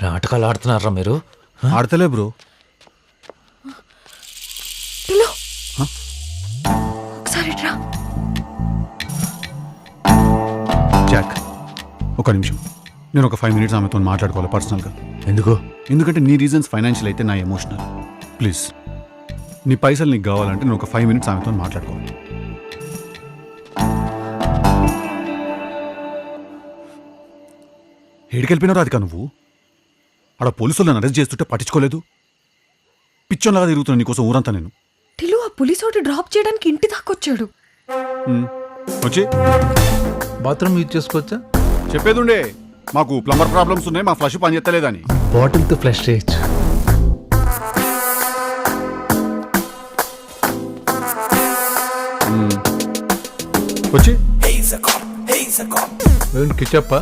నాటకాలు ఆడుతున్నారా మీరు? ఆడతలే బ్రో. టిలో ఒకసారి రా. జాక్ ఒక నిమిషం, నేను ఒక 5 minutes ఆమెతో మాట్లాడుకోవాలి పర్సనల్గా. ఎందుకు? ఎందుకంటే నీ రీజన్స్ ఫైనాన్షియల్ అయితే నా ఎమోషనల్. ప్లీజ్ నీ పైసలు నీకు కావాలంటే నేను ఒక 5 minutes ఆమెతో మాట్లాడుకోవాలి. ఏడికెళ్ళిపోయినావు రాధిక నువ్వు? ఆడ పోలీసులు నన్ను అరెస్ట్ చేస్తుంటే పట్టించుకోలేదు. పిచ్చోన్లాగా తిరుగుతున్నా నీకోసం ఊరంతా నేను. టిలో ఆ పోలీసు ఒకటి డ్రాప్ చేయడానికి ఇంటి దాకా వచ్చాడు. వచ్చి బాత్రూమ్ యూజ్ చేసుకోవచ్చా? చెప్పేది ఉండే, మాకు ప్లంబర్ ప్రాబ్లమ్స్ ఉన్నాయి, మా ఫ్లష్ పని చేస్తలేదని. బాటిల్తో ఫ్లష్ చేయొచ్చు. వచ్చి కిచప్ప